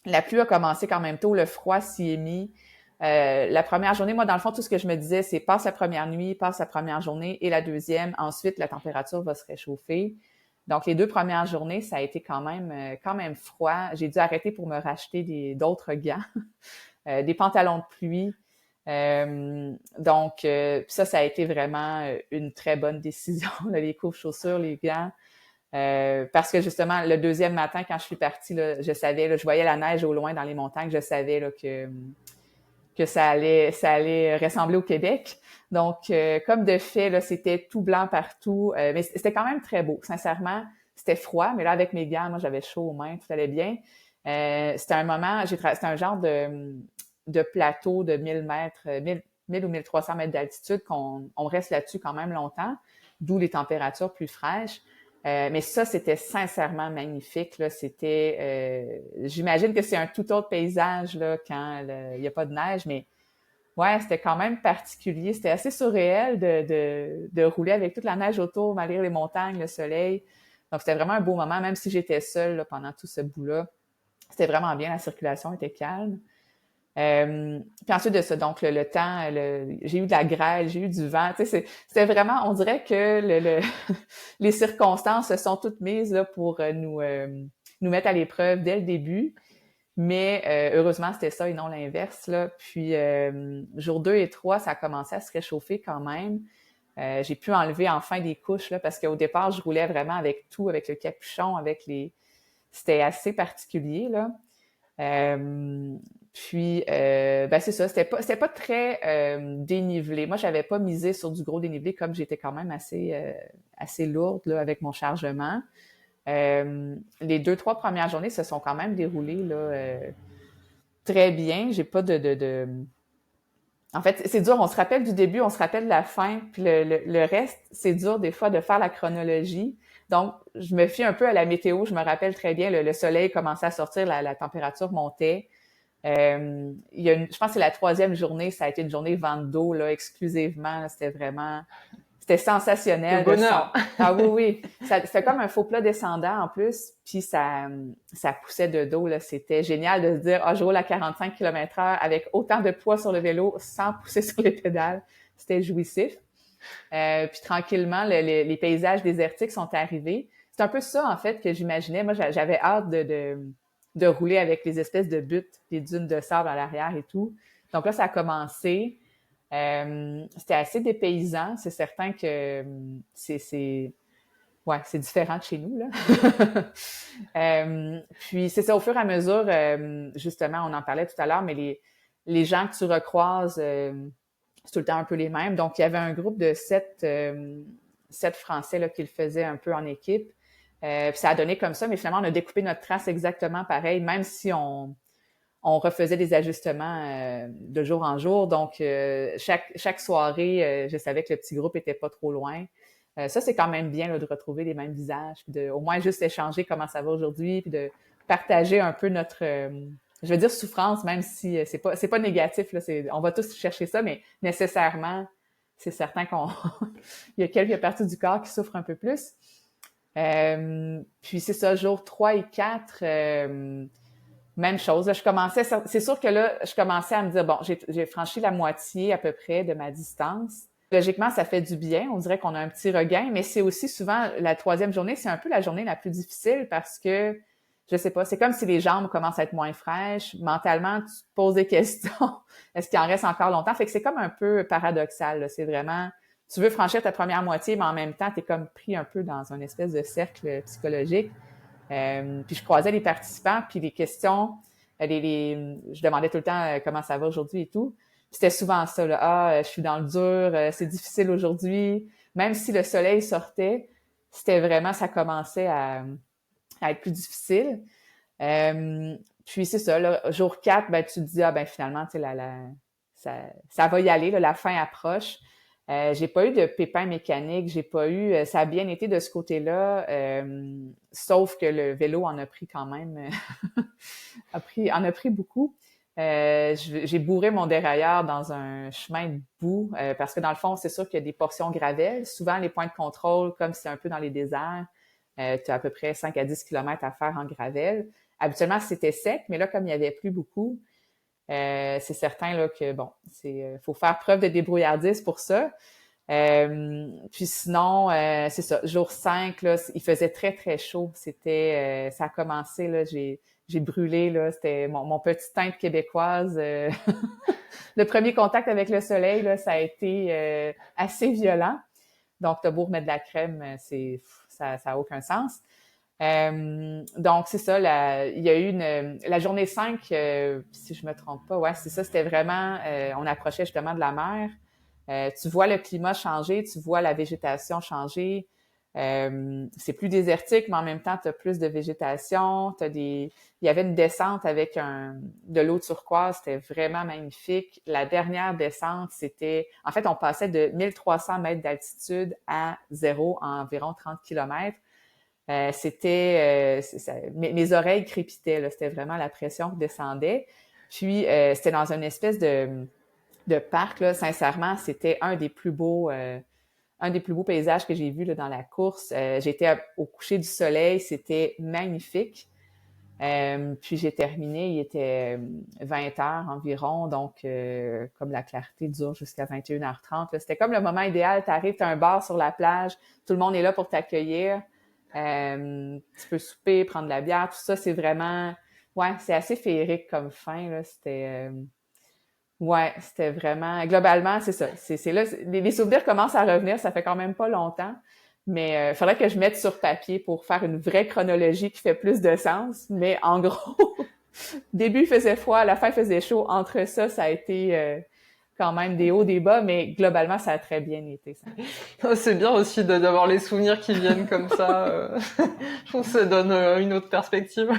La pluie a commencé quand même tôt, le froid s'y est mis. La première journée, moi, dans le fond, tout ce que je me disais, c'est passe la première nuit, passe la première journée et la deuxième. Ensuite, la température va se réchauffer. Donc, les 2 premières journées, ça a été quand même froid. J'ai dû arrêter pour me racheter d'autres gants. Des pantalons de pluie. Donc, ça a été vraiment une très bonne décision, là, les couvre-chaussures, les gants. Parce que justement, le deuxième matin, quand je suis partie, là, je savais, là, je voyais la neige au loin dans les montagnes, je savais là, que ça allait ressembler au Québec. Donc, comme de fait, là, c'était tout blanc partout. Mais c'était quand même très beau. Sincèrement, c'était froid, mais là, avec mes gants, moi, j'avais chaud aux mains, tout allait bien. C'était un moment, c'était un genre de plateau de 1000 mètres, 1000 ou 1300 mètres d'altitude on reste là-dessus quand même longtemps, d'où les températures plus fraîches. Mais ça, c'était sincèrement magnifique. Là. J'imagine que c'est un tout autre paysage là, quand il n'y a pas de neige, mais ouais, c'était quand même particulier. C'était assez surréel de rouler avec toute la neige autour, malgré les montagnes, le soleil. Donc, c'était vraiment un beau moment, même si j'étais seule là, pendant tout ce bout-là. C'était vraiment bien, la circulation était calme. Puis ensuite de ça, donc le temps, j'ai eu de la grêle, j'ai eu du vent. Tu sais, c'était vraiment, on dirait que les circonstances se sont toutes mises là, pour nous mettre à l'épreuve dès le début. Mais heureusement, c'était ça et non l'inverse. Là. Puis jour 2 et 3, ça a commencé à se réchauffer quand même. J'ai pu enlever enfin des couches là, parce qu'au départ, je roulais vraiment avec tout, avec le capuchon, C'était assez particulier, là. Puis, c'est ça, c'était pas très dénivelé. Moi, j'avais pas misé sur du gros dénivelé comme j'étais quand même assez lourde là, avec mon chargement. Les 2-3 premières journées se sont quand même déroulées là, très bien. J'ai pas En fait, c'est dur. On se rappelle du début, on se rappelle de la fin, puis le reste, c'est dur des fois de faire la chronologie. Donc, je me fie un peu à la météo. Je me rappelle très bien, le soleil commençait à sortir, la température montait. Je pense que c'est la 3e journée, ça a été une journée vente d'eau, là, exclusivement. Là, c'était Le sensationnel. bonheur. Ah oui, oui. C'était comme un faux plat descendant en plus, puis ça poussait de dos. Là. C'était génial de se dire, je roule à 45 km/h avec autant de poids sur le vélo sans pousser sur les pédales. C'était jouissif. Puis tranquillement, les paysages désertiques sont arrivés. C'est un peu ça, en fait, que j'imaginais. Moi, j'avais hâte de rouler avec les espèces de buttes, les dunes de sable à l'arrière et tout. Donc là, ça a commencé. C'était assez dépaysant. C'est certain que ouais, c'est différent de chez nous, là. Puis c'est ça, au fur et à mesure, justement, on en parlait tout à l'heure, mais les gens que tu recroises, c'est tout le temps un peu les mêmes. Donc, il y avait un groupe de 7 Français là, qui le faisaient un peu en équipe. Puis ça a donné comme ça, mais finalement, on a découpé notre trace exactement pareil, même si on refaisait des ajustements de jour en jour. Donc, chaque soirée, je savais que le petit groupe était pas trop loin. Ça, c'est quand même bien là, de retrouver les mêmes visages, puis de au moins juste échanger comment ça va aujourd'hui, puis de partager un peu notre, je veux dire souffrance, même si c'est pas négatif. Là, on va tous chercher ça, mais nécessairement, c'est certain il y a quelques parties du corps qui souffrent un peu plus. Puis c'est ça, jour 3 et 4, même chose. Là, c'est sûr que là, je commençais à me dire, bon, j'ai franchi la moitié à peu près de ma distance. Logiquement, ça fait du bien. On dirait qu'on a un petit regain, mais c'est aussi souvent la troisième journée, c'est un peu la journée la plus difficile parce que, je sais pas, c'est comme si les jambes commencent à être moins fraîches. Mentalement, tu te poses des questions. Est-ce qu'il en reste encore longtemps? Fait que c'est comme un peu paradoxal, là. C'est vraiment, tu veux franchir ta première moitié, mais en même temps, tu es comme pris un peu dans un espèce de cercle psychologique. Puis je croisais les participants, puis les questions, je demandais tout le temps comment ça va aujourd'hui et tout. C'était souvent ça, là. Je suis dans le dur, c'est difficile aujourd'hui. Même si le soleil sortait, c'était vraiment, ça commençait à être plus difficile. Puis c'est ça, là, jour 4, ben, tu te dis, ben finalement, tu sais, ça va y aller, là, la fin approche. J'ai pas eu de pépins mécaniques, j'ai pas eu, ça a bien été de ce côté-là, sauf que le vélo en a pris quand même, en a pris beaucoup. J'ai bourré mon dérailleur dans un chemin de boue, parce que dans le fond, c'est sûr qu'il y a des portions gravelles. Souvent, les points de contrôle, comme c'est un peu dans les déserts, tu as à peu près 5 à 10 kilomètres à faire en gravelle. Habituellement, c'était sec, mais là, comme il n'y avait plus beaucoup, c'est certain là, que, bon, faut faire preuve de débrouillardise pour ça. Puis sinon, c'est ça, jour 5, là, il faisait très, très chaud. Ça a commencé, là, j'ai brûlé, là, c'était mon petit teinte québécoise. Le premier contact avec le soleil, là, ça a été assez violent. Donc, t'as beau remettre de la crème, ça a aucun sens. Donc, c'est ça, il y a eu la journée 5, si je me trompe pas, ouais, c'est ça, c'était vraiment, on approchait justement de la mer. Tu vois le climat changer, tu vois la végétation changer. C'est plus désertique, mais en même temps, tu as plus de végétation. Il y avait une descente avec de l'eau turquoise, c'était vraiment magnifique. La dernière descente, en fait, on passait de 1300 mètres d'altitude à zéro en environ 30 kilomètres. Mes oreilles crépitaient, là. C'était vraiment la pression qui descendait. Puis, c'était dans une espèce de parc, là. Sincèrement, c'était un des plus beaux paysages que j'ai vus là, dans la course. J'étais au coucher du soleil, c'était magnifique. Puis j'ai terminé, il était 20 heures environ, donc comme la clarté dure jusqu'à 21h30, là, c'était comme le moment idéal. Tu arrives, tu as un bar sur la plage, tout le monde est là pour t'accueillir. Tu peux souper, prendre de la bière, tout ça, c'est vraiment... Ouais, c'est assez féerique comme fin, là. Ouais, c'était vraiment... Globalement, c'est ça. C'est là, les souvenirs commencent à revenir, ça fait quand même pas longtemps. Mais il faudrait que je mette sur papier pour faire une vraie chronologie qui fait plus de sens. Mais en gros, début il faisait froid, la fin faisait chaud. Entre ça, ça a été quand même des hauts, des bas, mais globalement, ça a très bien été. Ça. C'est bien aussi d'avoir les souvenirs qui viennent comme ça. Je trouve que ça donne une autre perspective.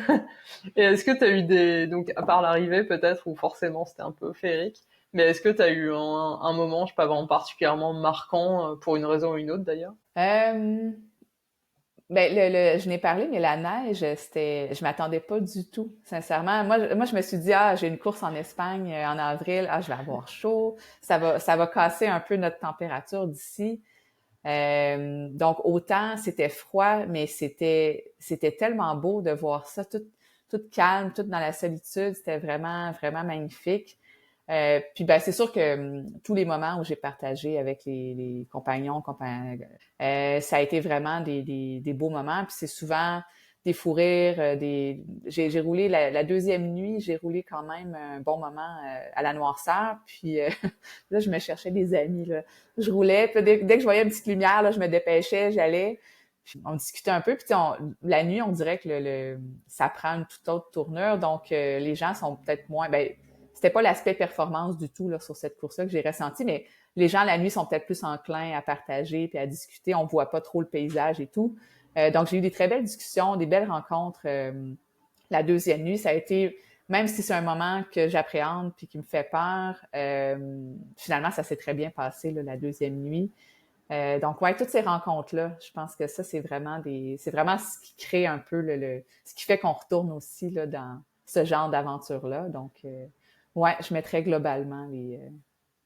Et est-ce que tu as eu donc à part l'arrivée peut-être, où forcément c'était un peu féerique, mais est-ce que tu as eu un moment, je sais pas, vraiment particulièrement marquant, pour une raison ou une autre d'ailleurs? Euh, Ben, je n'ai parlé, mais la neige, je m'attendais pas du tout, sincèrement. Moi, je me suis dit, j'ai une course en Espagne en avril, je vais avoir chaud, ça va casser un peu notre température d'ici. Donc, autant c'était froid, mais c'était tellement beau de voir ça, tout calme, tout dans la solitude. C'était vraiment, vraiment magnifique. Puis ben c'est sûr que tous les moments où j'ai partagé avec les compagnons, ça a été vraiment des beaux moments. Puis c'est souvent des fous rires, j'ai roulé la deuxième nuit, j'ai roulé quand même un bon moment à la noirceur. Puis là, je me cherchais des amis. Là. Je roulais, puis dès que je voyais une petite lumière, là, je me dépêchais, j'allais. Puis on discutait un peu. Puis la nuit, on dirait que ça prend une toute autre tournure. Donc les gens sont peut-être moins. Ben, c'était pas l'aspect performance du tout là, sur cette course-là que j'ai ressenti, mais les gens la nuit sont peut-être plus enclins à partager puis à discuter. On voit pas trop le paysage et tout. Donc j'ai eu des très belles discussions, des belles rencontres. La deuxième nuit, ça a été, même si c'est un moment que j'appréhende puis qui me fait peur, finalement ça s'est très bien passé là, la deuxième nuit. Donc ouais, toutes ces rencontres-là, je pense que ça c'est vraiment ce qui crée un peu ce qui fait qu'on retourne aussi là dans ce genre d'aventure-là. Donc ouais, je mettrais globalement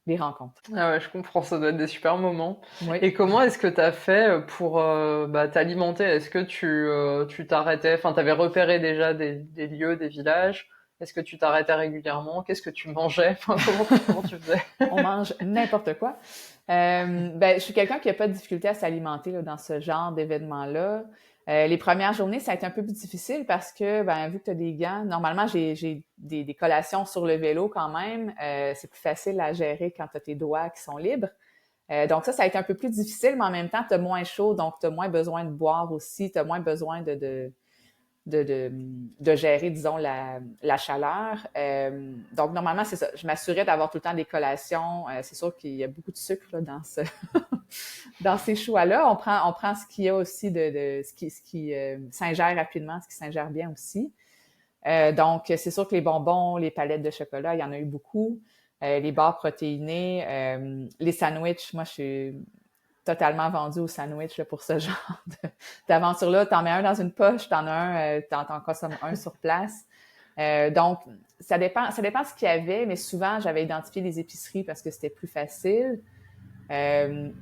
les rencontres. Ah ouais, je comprends, ça doit être des super moments. Oui. Et comment est-ce que t'as fait pour t'alimenter? Est-ce que tu t'arrêtais, enfin t'avais repéré déjà des lieux, des villages, Est-ce que tu t'arrêtais régulièrement? Qu'est-ce que tu mangeais? Enfin, comment tu faisais? On mange n'importe quoi. Je suis quelqu'un qui n'a pas de difficulté à s'alimenter là, dans ce genre d'événement-là. Les premières journées, ça a été un peu plus difficile parce que, vu que tu as des gants, normalement, j'ai des collations sur le vélo quand même. C'est plus facile à gérer quand tu as tes doigts qui sont libres. Donc ça a été un peu plus difficile, mais en même temps, tu as moins chaud, donc tu as moins besoin de boire aussi, tu as moins besoin de gérer, disons, la chaleur. Donc, normalement, c'est ça. Je m'assurais d'avoir tout le temps des collations. C'est sûr qu'il y a beaucoup de sucre là, dans ces choix-là. On prend ce qu'il y a aussi de ce qui s'ingère rapidement, ce qui s'ingère bien aussi. Donc, c'est sûr que les bonbons, les palettes de chocolat, il y en a eu beaucoup. Les barres protéinées, les sandwichs, moi, je suis totalement vendue aux sandwichs là, pour ce genre d'aventure-là. T'en mets un dans une poche, t'en as un, t'en consommes un sur place. Donc, ça dépend ce qu'il y avait, mais souvent, j'avais identifié les épiceries parce que c'était plus facile.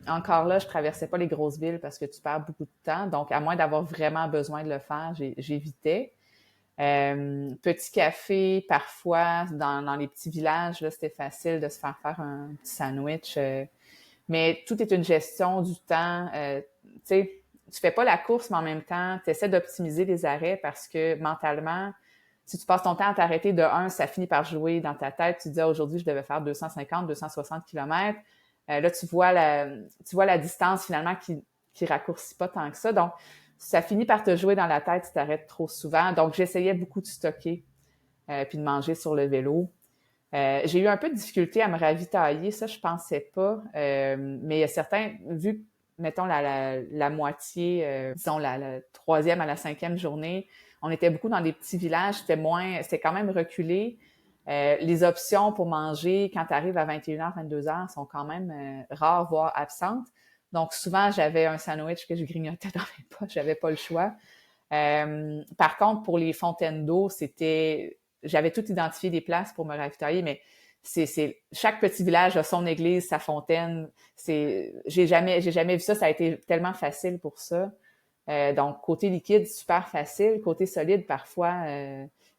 Encore là, je traversais pas les grosses villes parce que tu perds beaucoup de temps. Donc, à moins d'avoir vraiment besoin de le faire, j'évitais. Petit café, parfois, dans les petits villages, là, c'était facile de se faire un petit sandwich. Mais tout est une gestion du temps. Tu sais, tu fais pas la course, mais en même temps, tu essaies d'optimiser les arrêts parce que mentalement, si tu passes ton temps à t'arrêter de un, ça finit par jouer dans ta tête. Tu te dis, aujourd'hui, je devais faire 250, 260 kilomètres. Là, tu vois la distance finalement qui raccourcit pas tant que ça. Donc, ça finit par te jouer dans la tête si tu t'arrêtes trop souvent. Donc, j'essayais beaucoup de stocker puis de manger sur le vélo. J'ai eu un peu de difficulté à me ravitailler, ça, je pensais pas. Mais il y a certains, vu, mettons, la moitié, disons, la troisième à la cinquième journée, on était beaucoup dans des petits villages, c'était quand même reculé. Les options pour manger quand tu arrives à 21h, 22h sont quand même rares, voire absentes. Donc, souvent, j'avais un sandwich que je grignotais dans mes poches, j'avais pas le choix. Par contre, pour les fontaines d'eau, j'avais tout identifié des places pour me ravitailler, mais chaque petit village a son église, sa fontaine. J'ai jamais vu ça. Ça a été tellement facile pour ça. Donc, côté liquide, super facile. Côté solide, parfois,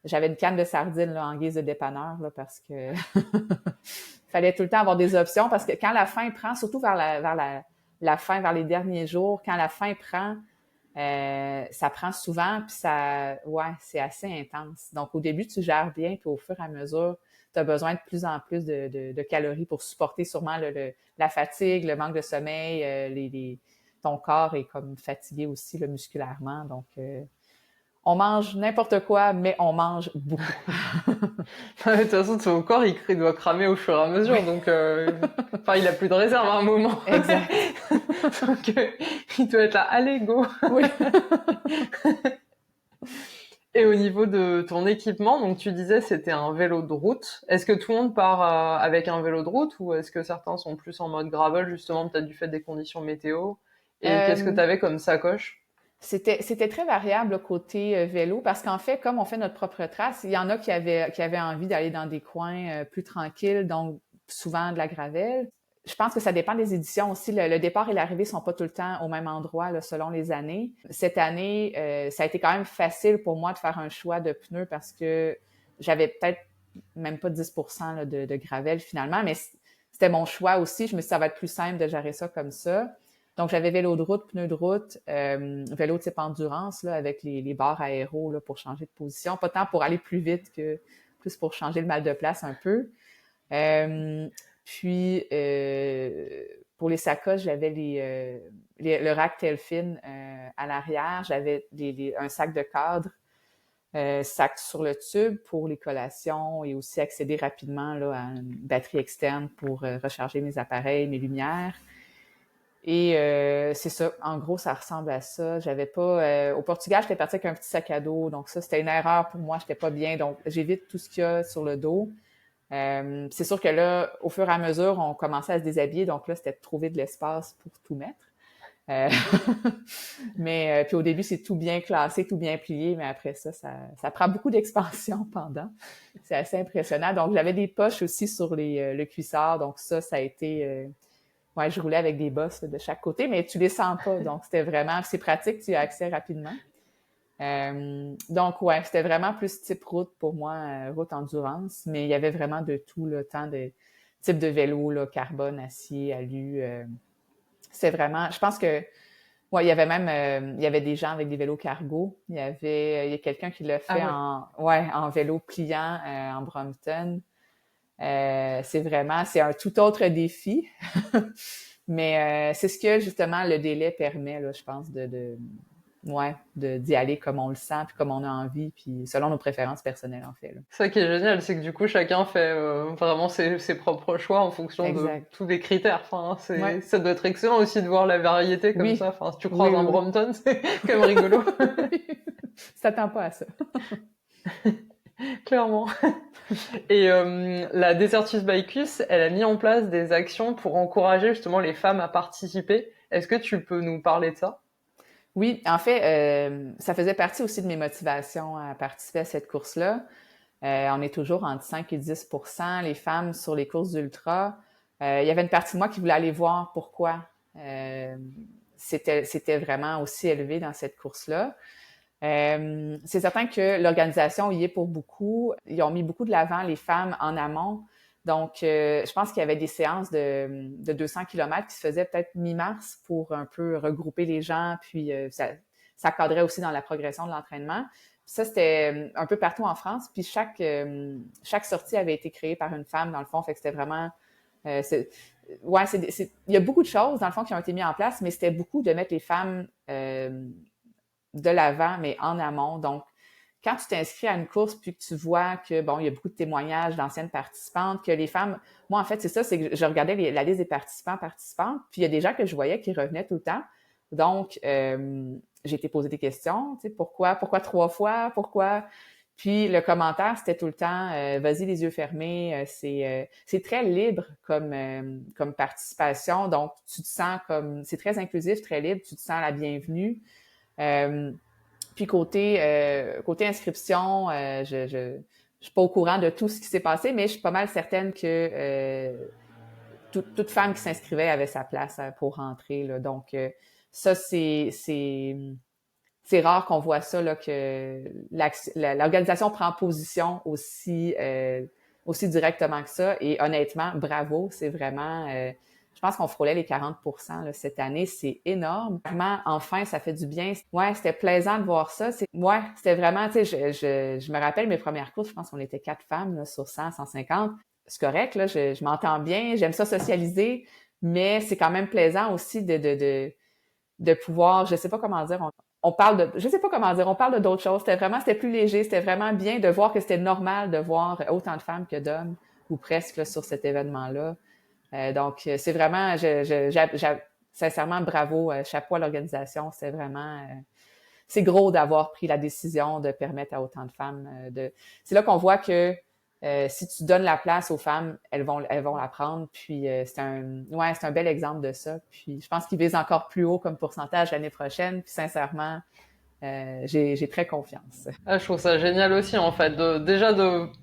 j'avais une canne de sardines là, en guise de dépanneur là, parce que fallait tout le temps avoir des options parce que quand la faim prend, surtout vers la fin, vers les derniers jours, quand la faim prend, ça prend souvent, puis c'est assez intense. Donc, au début, tu gères bien, puis au fur et à mesure, tu as besoin de plus en plus de calories pour supporter sûrement la fatigue, le manque de sommeil, ton corps est comme fatigué aussi là, musculairement. Donc, on mange n'importe quoi, mais on mange beaucoup. De toute façon, ton corps, il doit cramer au fur et à mesure, donc il a plus de réserve à un moment. Exact. Donc, il doit être là, allez, go. Oui. Et au niveau de ton équipement, donc tu disais c'était un vélo de route. Est-ce que tout le monde part avec un vélo de route ou est-ce que certains sont plus en mode gravel, justement, peut-être du fait des conditions météo? Et qu'est-ce que tu avais comme sacoche? C'était très variable côté vélo parce qu'en fait, comme on fait notre propre trace, il y en a qui avaient envie d'aller dans des coins plus tranquilles, donc souvent de la gravelle. Je pense que ça dépend des éditions aussi. Le départ et l'arrivée sont pas tout le temps au même endroit là, selon les années. Cette année, ça a été quand même facile pour moi de faire un choix de pneus parce que j'avais peut-être même pas 10% là, de gravelle finalement, mais c'était mon choix aussi. Je me suis dit, ça va être plus simple de gérer ça comme ça. Donc, j'avais vélo de route, pneus de route, vélo type endurance là, avec les barres aéro là, pour changer de position. Pas tant pour aller plus vite que plus pour changer le mal de place un peu. Puis, pour les sacoches, j'avais le rack Telfin à l'arrière. J'avais un sac de cadre, sac sur le tube pour les collations et aussi accéder rapidement là, à une batterie externe pour recharger mes appareils, mes lumières. Et c'est ça. En gros, ça ressemble à ça. J'avais pas... au Portugal, j'étais partie avec un petit sac à dos. Donc ça, c'était une erreur pour moi. J'étais pas bien. Donc, j'évite tout ce qu'il y a sur le dos. C'est sûr que là, au fur et à mesure, on commençait à se déshabiller. Donc là, c'était de trouver de l'espace pour tout mettre. Mais puis au début, c'est tout bien classé, tout bien plié. Mais après ça prend beaucoup d'expansion pendant. C'est assez impressionnant. Donc, j'avais des poches aussi sur le cuissard. Donc ça a été... Ouais, je roulais avec des bosses de chaque côté, mais tu les sens pas. Donc, c'est pratique, tu y as accès rapidement. Donc, ouais, c'était vraiment plus type route pour moi, route endurance, mais il y avait vraiment de tout, le temps de type de vélo, là, carbone, acier, alu. C'est vraiment, je pense que, ouais, il y avait même, il y avait des gens avec des vélos cargo. Il y a quelqu'un qui l'a Ah fait ouais. en vélo pliant en Brompton. C'est un tout autre défi. Mais c'est ce que justement le délai permet, là, je pense, ouais, d'y aller comme on le sent, puis comme on a envie, puis selon nos préférences personnelles, en fait, là. Ça qui est génial, c'est que du coup, chacun fait vraiment ses propres choix en fonction de Exact. tous les critères. Enfin, Ouais. ça doit être excellent aussi de voir la variété comme ça. Oui. Enfin, si tu Oui, croises un oui, oui. Brompton, c'est quand même rigolo, Oui. Tu t'attends pas à ça. clairement. Et la Desertus Bicus, elle a mis en place des actions pour encourager justement les femmes à participer. Est-ce que tu peux nous parler de ça? Oui, en fait, ça faisait partie aussi de mes motivations à participer à cette course-là. On est toujours entre 5 et 10% les femmes sur les courses d'ultra. Il y avait une partie de moi qui voulait aller voir pourquoi c'était vraiment aussi élevé dans cette course-là. C'est certain que l'organisation y est pour beaucoup. Ils ont mis beaucoup de l'avant les femmes en amont. Donc, je pense qu'il y avait des séances de 200 km qui se faisaient peut-être mi-mars pour un peu regrouper les gens, puis ça cadrait aussi dans la progression de l'entraînement. Ça, c'était un peu partout en France. Puis chaque sortie avait été créée par une femme, dans le fond. Fait que c'était vraiment... euh, c'est- ouais, il y a beaucoup de choses, dans le fond, qui ont été mises en place, mais c'était beaucoup de mettre les femmes de l'avant, mais en amont. Donc, quand tu t'inscris à une course puis que tu vois que, bon, il y a beaucoup de témoignages d'anciennes participantes, que les femmes, moi, en fait, c'est ça, c'est que je regardais la liste des participantes, puis il y a des gens que je voyais qui revenaient tout le temps. Donc, j'ai été posé des questions, tu sais, pourquoi 3 fois, pourquoi? Puis le commentaire, c'était tout le temps, vas-y les yeux fermés, c'est très libre comme participation, donc tu te sens comme, c'est très inclusif, très libre, tu te sens la bienvenue. Euh, Puis côté inscription, je suis pas au courant de tout ce qui s'est passé, mais je suis pas mal certaine que toute femme qui s'inscrivait avait sa place pour rentrer, là. Donc ça c'est rare qu'on voit ça là que l'organisation prend position aussi directement que ça. Et honnêtement, bravo, c'est vraiment je pense qu'on frôlait les 40% là, cette année. C'est énorme. Vraiment, enfin, ça fait du bien. Ouais, c'était plaisant de voir ça. Ouais, c'était vraiment, tu sais, je me rappelle mes premières courses, je pense qu'on était 4 femmes là, sur 100, 150. C'est correct, là, je m'entends bien, j'aime ça socialiser, mais c'est quand même plaisant aussi de pouvoir, je sais pas comment dire, on parle de, je sais pas comment dire, on parle de d'autres choses. C'était plus léger, c'était vraiment bien de voir que c'était normal de voir autant de femmes que d'hommes, ou presque, là, sur cet événement-là. Donc, c'est vraiment, sincèrement, bravo, chapeau à l'organisation. C'est gros d'avoir pris la décision de permettre à autant de femmes c'est là qu'on voit que si tu donnes la place aux femmes, elles vont la prendre. Puis c'est un bel exemple de ça. Puis je pense qu'ils visent encore plus haut comme pourcentage l'année prochaine. Puis sincèrement, j'ai très confiance. Ah, je trouve ça génial aussi en fait.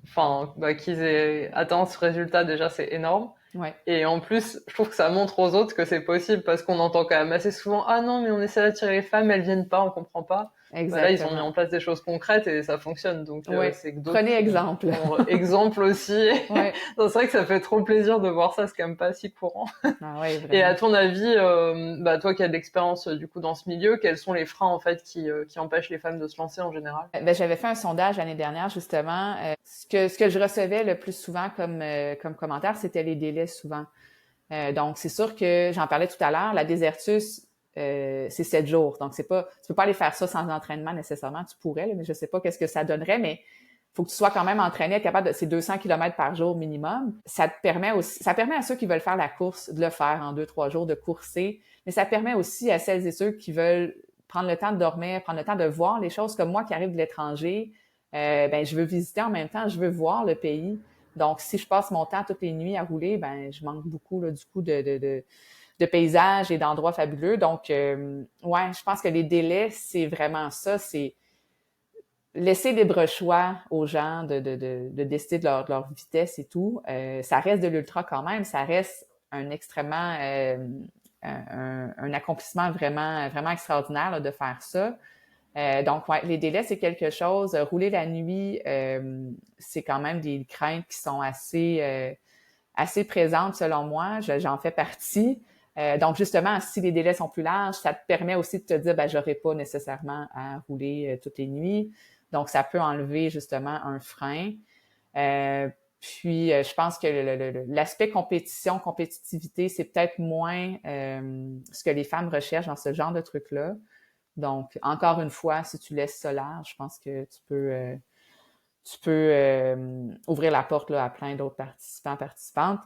Enfin, qu'ils aient atteint ce résultat déjà, c'est énorme. Ouais, Et en plus, je trouve que ça montre aux autres que c'est possible parce qu'on entend quand même assez souvent, ah non, mais on essaie d'attirer les femmes, elles viennent pas, on comprend pas. Bah là, ils ont mis exactement. en place des choses concrètes et ça fonctionne. Donc, Ouais, c'est que d'autres prenez pourront exemple. prendre exemple aussi. Ouais, Non, c'est vrai que ça fait trop plaisir de voir ça, c'est quand même pas si courant. ah ouais, Et à vraiment. ton avis, toi qui as de l'expérience du coup dans ce milieu, quels sont les freins en fait qui empêchent les femmes de se lancer en général? Ben, j'avais fait un sondage l'année dernière, justement. Ce que je recevais le plus souvent comme commentaire, c'était les délais souvent. Donc, c'est sûr que j'en parlais tout à l'heure, la désertus, c'est 7 jours. Donc, tu peux pas aller faire ça sans entraînement nécessairement. Tu pourrais, là, mais je sais pas qu'est-ce que ça donnerait, mais faut que tu sois quand même entraîné, être capable de ces 200 km par jour minimum. Ça permet à ceux qui veulent faire la course de le faire en 2, 3 jours, de courser, mais ça permet aussi à celles et ceux qui veulent prendre le temps de dormir, prendre le temps de voir les choses comme moi qui arrive de l'étranger. Ben, je veux visiter en même temps, je veux voir le pays. Donc, si je passe mon temps toutes les nuits à rouler, ben, je manque beaucoup là, du coup de paysages et d'endroits fabuleux. Donc, ouais, je pense que les délais, c'est vraiment ça. C'est laisser libre choix aux gens de décider de leur vitesse et tout. Ça reste de l'ultra quand même. Ça reste un extrêmement un accomplissement vraiment, vraiment extraordinaire là, de faire ça. Donc, ouais, les délais, c'est quelque chose. Rouler la nuit, c'est quand même des craintes qui sont assez présentes selon moi. J'en fais partie. Donc, justement, si les délais sont plus larges, ça te permet aussi de te dire, ben, j'aurai pas nécessairement à rouler toutes les nuits. Donc, ça peut enlever justement un frein. Euh, Puis, je pense que l'aspect compétition, compétitivité, c'est peut-être moins ce que les femmes recherchent dans ce genre de truc-là. Donc, encore une fois, si tu laisses ça large, je pense que tu peux ouvrir la porte là, à plein d'autres participants, participantes.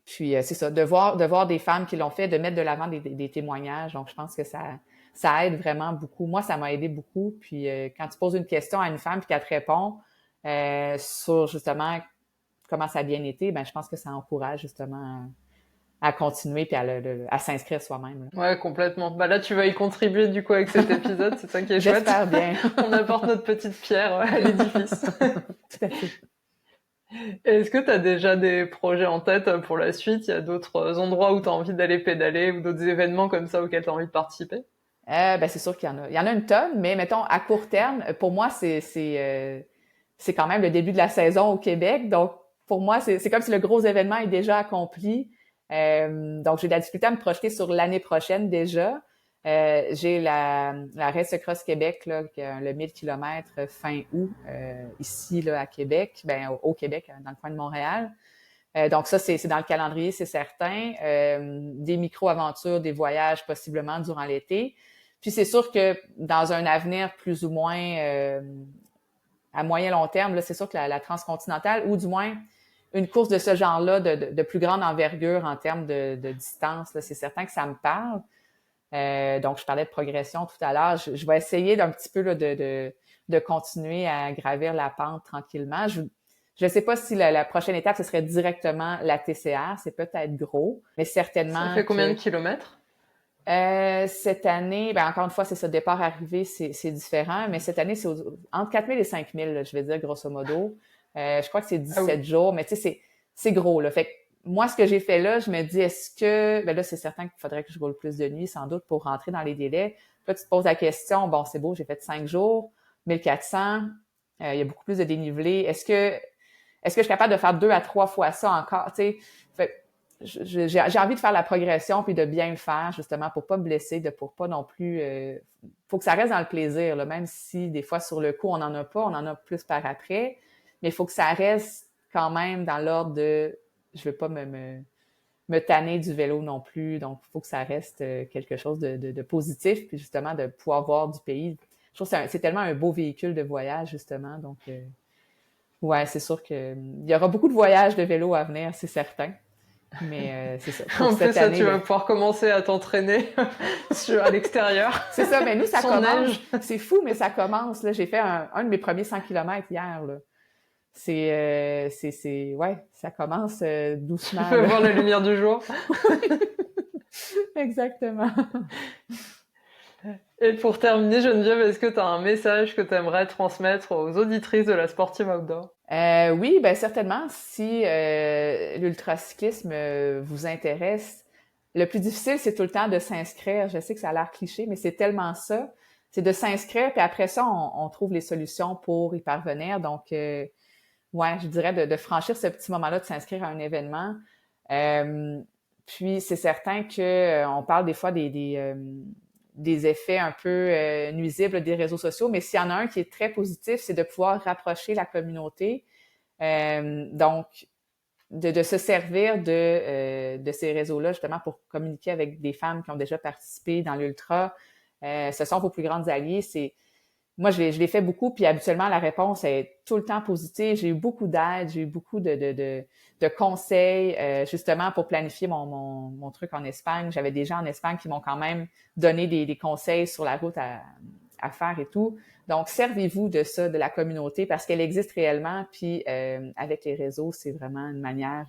Puis, c'est ça, de voir des femmes qui l'ont fait, de mettre de l'avant des témoignages. Donc, je pense que ça aide vraiment beaucoup. Moi, ça m'a aidé beaucoup. Puis, quand tu poses une question à une femme puis qu'elle te répond sur justement comment ça a bien été, ben je pense que ça encourage justement à continuer puis à s'inscrire soi-même. Là. Ouais, complètement. Bah là, tu vas y contribuer du coup avec cet épisode, c'est ça qui est chouette. J'espère bien. On apporte notre petite pierre à l'édifice. Tout à fait. Est-ce que tu as déjà des projets en tête pour la suite? Il y a d'autres endroits où tu as envie d'aller pédaler ou d'autres événements comme ça auxquels tu as envie de participer? Ben c'est sûr qu'il y en a. Il y en a une tonne, mais mettons à court terme, pour moi c'est quand même le début de la saison au Québec. Donc pour moi c'est comme si le gros événement est déjà accompli. Donc j'ai de la difficulté à me projeter sur l'année prochaine déjà. J'ai la Race Cross Québec là, qui a le 1000 km fin août ici là à Québec, ben au Québec dans le coin de Montréal. Donc ça, c'est dans le calendrier, c'est certain. Des micro-aventures, des voyages possiblement durant l'été. Puis c'est sûr que dans un avenir plus ou moins à moyen long terme, là, c'est sûr que la transcontinentale, ou du moins une course de ce genre-là, de plus grande envergure en termes de distance, là, c'est certain que ça me parle. Donc, je parlais de progression tout à l'heure. Je vais essayer d'un petit peu là, de continuer à gravir la pente tranquillement. Je ne sais pas si la prochaine étape, ce serait directement la TCR. C'est peut-être gros, mais Ça certainement fait combien de que kilomètres? cette année, ben encore une fois, c'est ça, départ-arrivée, c'est différent, mais cette année, c'est entre 4000 et 5000, là, je vais dire, grosso modo. Je crois que c'est Ah oui. 17 jours, mais tu sais, c'est gros, là. Fait que moi, ce que j'ai fait là, je me dis, est-ce que, ben là, c'est certain qu'il faudrait que je roule plus de nuit, sans doute, pour rentrer dans les délais. Puis là, tu te poses la question, bon, c'est beau, j'ai fait 5 jours, 1400, il y a beaucoup plus de dénivelé. Est-ce que je suis capable de faire 2 à 3 fois ça encore, tu sais? Fait j'ai envie de faire la progression puis de bien le faire justement pour pas me blesser, pour pas non plus faut que ça reste dans le plaisir là, même si des fois sur le coup on en a pas, on en a plus par après, mais il faut que ça reste quand même dans l'ordre de je veux pas me tanner du vélo non plus, donc il faut que ça reste quelque chose de positif puis justement de pouvoir voir du pays. Je trouve que c'est tellement un beau véhicule de voyage justement, donc ouais, c'est sûr que il y aura beaucoup de voyages de vélo à venir, c'est certain. Mais c'est ça. Pour En plus, cette ça, année, tu là. vas pouvoir commencer à t'entraîner à l'extérieur, C'est ça, mais nous, ça sans commence. neige. C'est fou, mais ça commence. Là. J'ai fait un de mes premiers 100 km hier. Là. Ouais, ça commence Tu doucement. peux Là. voir la lumière du jour. Exactement. Et pour terminer, Geneviève, est-ce que tu as un message que tu aimerais transmettre aux auditrices de la Sportive Outdoor? Oui, ben certainement. Si l'ultracyclisme vous intéresse, le plus difficile, c'est tout le temps de s'inscrire. Je sais que ça a l'air cliché, mais c'est tellement ça. C'est de s'inscrire, puis après ça, on trouve les solutions pour y parvenir. Donc, ouais, je dirais de franchir ce petit moment-là, de s'inscrire à un événement. Euh, Puis c'est certain que on parle des fois des effets un peu nuisibles des réseaux sociaux, mais s'il y en a un qui est très positif, c'est de pouvoir rapprocher la communauté. Donc, de se servir de ces réseaux-là justement pour communiquer avec des femmes qui ont déjà participé dans l'ultra. Ce sont vos plus grandes alliées. Moi, je l'ai fait beaucoup, puis habituellement, la réponse est tout le temps positive. J'ai eu beaucoup d'aide, j'ai eu beaucoup de conseils, justement, pour planifier mon truc en Espagne. J'avais des gens en Espagne qui m'ont quand même donné des conseils sur la route à faire et tout. Donc, servez-vous de ça, de la communauté, parce qu'elle existe réellement, puis avec les réseaux, c'est vraiment une manière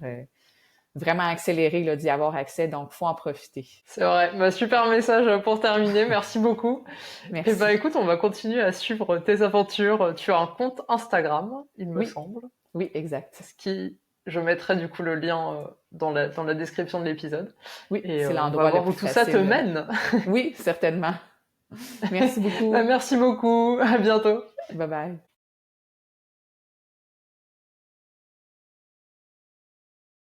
vraiment accélérée là, d'y avoir accès, donc faut en profiter. C'est vrai. Bah, super message pour terminer. Merci beaucoup. Et bah, Merci. écoute, on va continuer à suivre tes aventures. Tu as un compte Instagram, il me Oui, semble. oui, exact. Ce qui, je mettrai du coup le lien dans la description de l'épisode. Oui, Et c'est on va l'endroit le voir où plus tout ça te facile. mène. Oui, certainement. Merci beaucoup. Merci beaucoup. À bientôt. Bye bye.